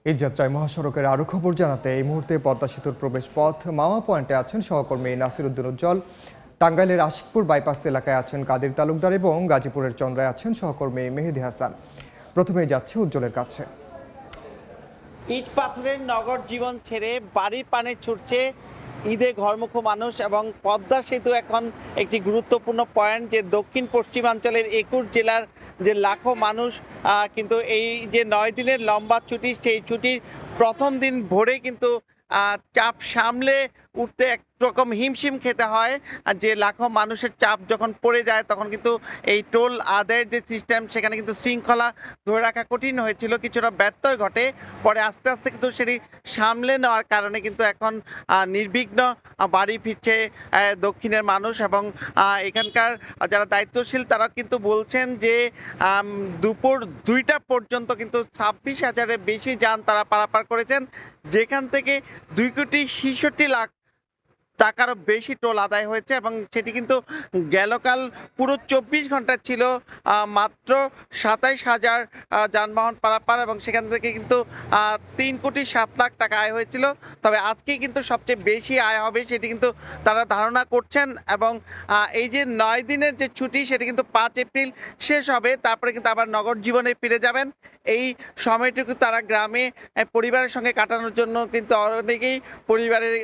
এই যাত্রায় মহাসড়কের আরও খবর জানাতে এই মুহূর্তে পদ্মা সেতুর প্রবেশ পথ মাওয়া পয়েন্টে আছেন সহকর্মী নাসির উদ্দিন উজ্জ্বল। টাঙ্গাইলের আশিকপুর বাইপাস এলাকায় আছেন কাদের তালুকদার এবং গাজীপুরের চন্দ্রায় আছেন সহকর্মী মেহেদি হাসান। প্রথমেই যাচ্ছে উজ্জ্বলের কাছে। ইট পাথরের নগর জীবন ছেড়ে বাড়ির পানে ছুটছে ঈদে ঘরমুখ মানুষ এবং পদ্মা সেতু এখন একটি গুরুত্বপূর্ণ পয়েন্ট, যে দক্ষিণ পশ্চিমাঞ্চলের 21 জেলার যে লাখো মানুষ কিন্তু এই যে 9 দিনের লম্বা ছুটি, সেই ছুটির প্রথম দিন ভোরে কিন্তু চাপ সামলে উঠতে একরকম হিমশিম খেতে হয়। আর যে লাখো মানুষের চাপ যখন পড়ে যায় তখন কিন্তু এই টোল আদায়ের যে সিস্টেম, সেখানে কিন্তু শৃঙ্খলা ধরে রাখা কঠিন হয়েছিল, কিছুটা ব্যত্যয় ঘটে। পরে আস্তে আস্তে কিন্তু সেটি সামলে নেওয়ার কারণে কিন্তু এখন নির্বিঘ্ন বাড়ি ফিরছে দক্ষিণের মানুষ। এবং এখানকার যারা দায়িত্বশীল তারা কিন্তু বলছেন যে দুপুর 2টা পর্যন্ত কিন্তু 26,000-এর বেশি যান তারা পারাপার করেছেন, যেখান থেকে 2,66,00,000 টাকারও বেশি টোল আদায় হয়েছে। এবং সেটি কিন্তু গেলকাল পুরো 24 ঘন্টা ছিল মাত্র 27,000 যানবাহন পারাপার, এবং সেখান থেকে কিন্তু 3,07,00,000 টাকা আয় হয়েছিল। তবে আজকেই কিন্তু সবচেয়ে বেশি আয় হবে সেটি কিন্তু তারা ধারণা করছেন। এবং এই যে 9 দিনের যে ছুটি সেটি কিন্তু 5 এপ্রিল শেষ হবে, তারপরে কিন্তু আবার নগর জীবনে ফিরে যাবেন। এই সময়টুকু তারা গ্রামে পরিবারের সঙ্গে কাটানোর জন্য কিন্তু অনেকেই পরিবারের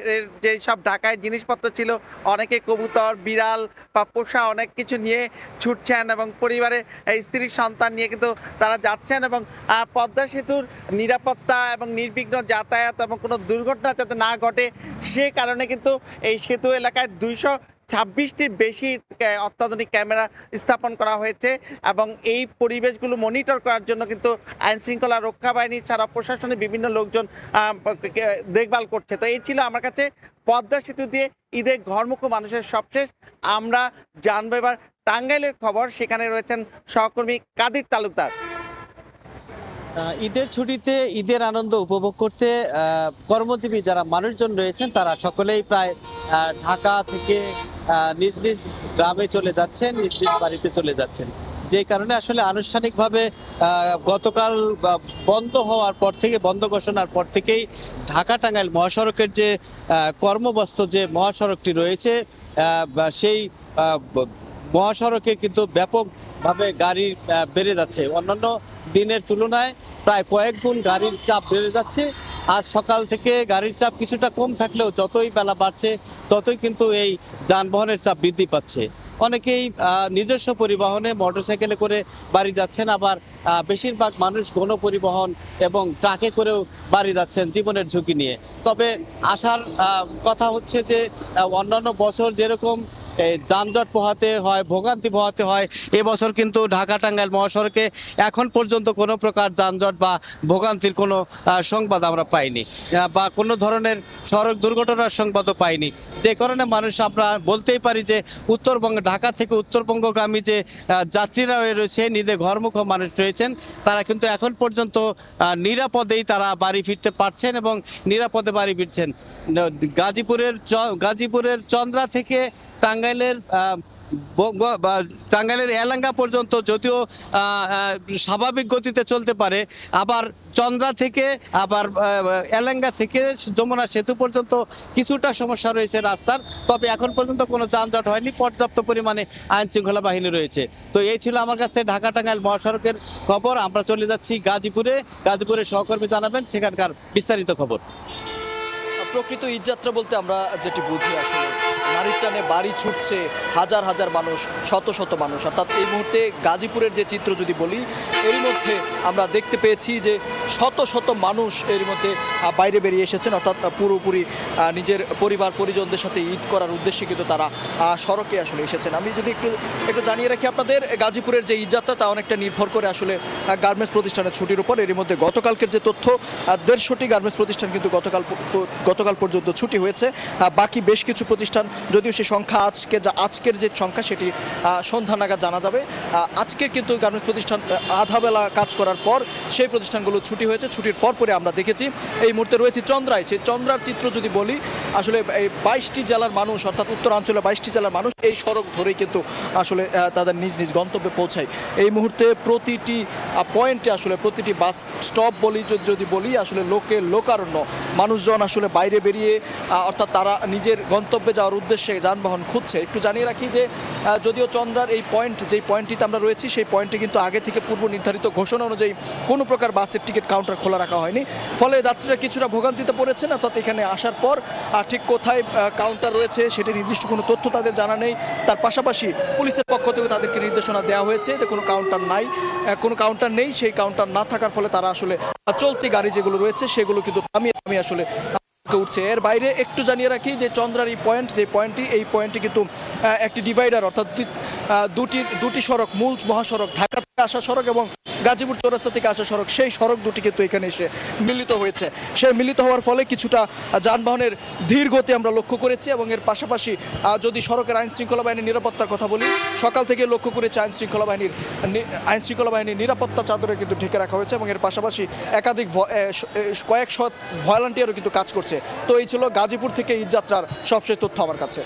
যে সব ঢাকায় জিনিসপত্র ছিল, অনেকে কবুতর, বিড়াল বা পোষা অনেক কিছু নিয়ে ছুটছেন এবং পরিবারে স্ত্রী সন্তান নিয়ে কিন্তু তারা যাচ্ছেন। এবং পদ্মা সেতুর নিরাপত্তা এবং নির্বিঘ্ন যাতায়াত এবং কোনো দুর্ঘটনা যাতে না ঘটে সে কারণে কিন্তু এই সেতু এলাকায় 226টির বেশি অত্যাধুনিক ক্যামেরা স্থাপন করা হয়েছে। এবং এই পরিবেশগুলো মনিটর করার জন্য কিন্তু আইন শৃঙ্খলা রক্ষা বাহিনী ছাড়া প্রশাসনের বিভিন্ন লোকজন দেখভাল করছে। তো এই ছিল আমার কাছে পদ্মা সেতু দিয়ে ঈদে ঘরমুখ মানুষের সবশেষ। আমরা জানবো এবার টাঙ্গাইলের খবর, সেখানে রয়েছেন সহকর্মী কাদের তালুকদার। ঈদের ছুটিতে ঈদের আনন্দ উপভোগ করতে কর্মজীবী যারা মানুষজন রয়েছেন তারা সকলেই প্রায় ঢাকা থেকে নিজ নিজ গ্রামে চলে যাচ্ছেন, নিজ নিজ বাড়িতে চলে যাচ্ছেন। যে কারণে আসলে আনুষ্ঠানিকভাবে গতকাল বন্ধ হওয়ার পর থেকে, বন্ধ ঘোষণার পর থেকেই ঢাকা টাঙ্গাইল মহাসড়কের যে কর্মব্যস্ত যে মহাসড়কটি রয়েছে সেই মহাসড়কে কিন্তু ব্যাপকভাবে গাড়ি বেড়ে যাচ্ছে। অন্যান্য দিনের তুলনায় প্রায় কয়েক গুণ গাড়ির চাপ বেড়ে যাচ্ছে। আজ সকাল থেকে গাড়ির চাপ কিছুটা কম থাকলেও যতই বেলা বাড়ছে ততই কিন্তু এই যানবাহনের চাপ বৃদ্ধি পাচ্ছে। অনেকেই নিজস্ব পরিবহনে মোটরসাইকেলে করে বাড়ি যাচ্ছেন, আবার বেশিরভাগ মানুষ গণপরিবহন এবং ট্রাকে করেও বাড়ি যাচ্ছেন জীবনের ঝুঁকি নিয়ে। তবে আসার কথা হচ্ছে যে অন্যান্য বছর যেরকম যানজট পোহাতে হয়, ভোগান্তি পোহাতে হয়, এবছর কিন্তু ঢাকা টাঙ্গাইল মহাসড়কে এখন পর্যন্ত কোনো প্রকার যানজট বা ভোগান্তির কোনো সংবাদ আমরা পাইনি, বা কোনো ধরনের সড়ক দুর্ঘটনার সংবাদও পাইনি। যে কারণে মানুষ আমরা বলতেই পারি যে উত্তরবঙ্গ, ঢাকা থেকে উত্তরবঙ্গগামী যে যাত্রীরা রয়েছেন, ঈদে ঘরমুখ মানুষ রয়েছেন, তারা কিন্তু এখন পর্যন্ত নিরাপদেই তারা বাড়ি ফিরতে পারছেন এবং নিরাপদে বাড়ি ফিরছেন। গাজীপুরের চন্দ্রা থেকে টাঙ্গাইলের এলাঙ্গা পর্যন্ত যদিও স্বাভাবিক গতিতে চলতে পারে, আবার চন্দ্রা থেকে আবার এলাঙ্গা থেকে যমুনা সেতু পর্যন্ত কিছুটা সমস্যা রয়েছে রাস্তার। তবে এখন পর্যন্ত কোনো যানজট হয়নি, পর্যাপ্ত পরিমাণে আইন শৃঙ্খলা বাহিনী রয়েছে। তো এই ছিল আমার কাছ থেকে ঢাকা টাঙ্গাইল মহাসড়কের খবর। আমরা চলে যাচ্ছি গাজীপুরের সহকর্মী জানাবেন সেখানকার বিস্তারিত খবর। প্রকৃত ঈদযাত্রা বলতে আমরা যেটি বুঝি, আসলে নারীর টানে বাড়ি ছুটছে হাজার হাজার মানুষ, শত শত মানুষ। অর্থাৎ এই মুহূর্তে গাজীপুরের যে চিত্র যদি বলি, এর মধ্যে আমরা দেখতে পেয়েছি যে শত শত মানুষ এর মধ্যে বাইরে বেরিয়ে এসেছেন, অর্থাৎ পুরোপুরি নিজের পরিবার পরিজনদের সাথে ঈদ করার উদ্দেশ্যে কিন্তু তারা সড়কে আসলে এসেছেন। আমি যদি একটু জানিয়ে রাখি আপনাদের, গাজীপুরের যে ঈদযাত্রা তা অনেকটা নির্ভর করে আসলে গার্মেন্টস প্রতিষ্ঠানের ছুটির উপর। এর মধ্যে গতকালকের যে তথ্য, 150টি গার্মেন্টস প্রতিষ্ঠান কিন্তু গতকাল গতকাল পর্যন্ত ছুটি হয়েছে। বাকি বেশ কিছু প্রতিষ্ঠান, যদিও সে সংখ্যা আজকের যে সংখ্যা সেটি সন্ধ্যা নাগাদ জানা যাবে। আজকে কিন্তু গার্মেন্টস প্রতিষ্ঠান আধা বেলা কাজ করার পর সেই প্রতিষ্ঠানগুলো ছুটি হয়েছে। ছুটির পরে আমরা দেখেছি এই মুহূর্তে রয়েছে চন্দ্রায়। সেই চন্দ্রার চিত্র যদি বলি, আসলে এই 22টি জেলার মানুষ, অর্থাৎ উত্তরাঞ্চলের 22টি জেলার মানুষ এই সড়ক ধরেই কিন্তু আসলে তাদের নিজ নিজ গন্তব্যে পৌঁছায়। এই মুহূর্তে প্রতিটি পয়েন্টে আসলে প্রতিটি বাস স্টপ যদি বলি, আসলে লোকারণ্য, মানুষজন আসলে বাইরে বেরিয়ে অর্থাৎ তারা নিজের গন্তব্যে যাওয়ার উদ্দেশ্যে যানবাহন খুঁজছে। একটু জানিয়ে রাখি যে যদিও চন্দ্রার এই যেই পয়েন্টটিতে আমরা রয়েছি, সেই পয়েন্টে কিন্তু আগে থেকে পূর্ব নির্ধারিত ঘোষণা অনুযায়ী কোনো প্রকার বাসের টিকিট কাউন্টার খোলা রাখা হয়নি। ফলে যাত্রীরা কিছুটা ভোগান্তিতে পড়েছেন, অর্থাৎ এখানে আসার পর ঠিক কোথায় কাউন্টার রয়েছে সেটি নির্দিষ্ট কোনো তথ্য তাদের জানা নেই। তার পাশাপাশি পুলিশের পক্ষ থেকে তাদেরকে নির্দেশনা দেওয়া হয়েছে যে কোনো কাউন্টার নেই। সেই কাউন্টার না থাকার ফলে তারা আসলে চলতি গাড়ি যেগুলো রয়েছে সেগুলো কিন্তু থামিয়ে আসলে উঠছে। এর বাইরে একটু জানিয়ে রাখি যে চন্দ্রার এই পয়েন্টটি কিন্তু একটি ডিভাইডার, অর্থাৎ দুটি সড়ক, মূল মহাসড়ক, ঢাকা থেকে আসা সড়ক এবং গাজীপুর চৌরাস্তা থেকে আসা সড়ক, সেই সড়ক দুটি কিন্তু এখানে এসে মিলিত হয়েছে। সেই মিলিত হওয়ার ফলে কিছুটা যানবাহনের ধীর গতি আমরা লক্ষ্য করেছি। এবং এর পাশাপাশি যদি সড়কের আইন শৃঙ্খলা বাহিনীর নিরাপত্তার কথা বলি, সকাল থেকে লক্ষ্য করেছে আইন শৃঙ্খলা বাহিনীর নিরাপত্তা চাদরে কিন্তু ঢেকে রাখা হয়েছে। এবং এর পাশাপাশি একাধিক কয়েকশো ভলান্টিয়ারও কিন্তু কাজ করছে। তো এই ছিল গাজীপুর থেকে ঈদযাত্রার সবশেষ তথ্য আমার কাছে।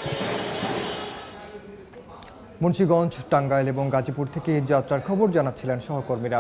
মুন্সিগঞ্জ, টাঙ্গাইল এবং গাজীপুর থেকে ঈদযাত্রার খবর জানাচ্ছিলেন সহকর্মীরা।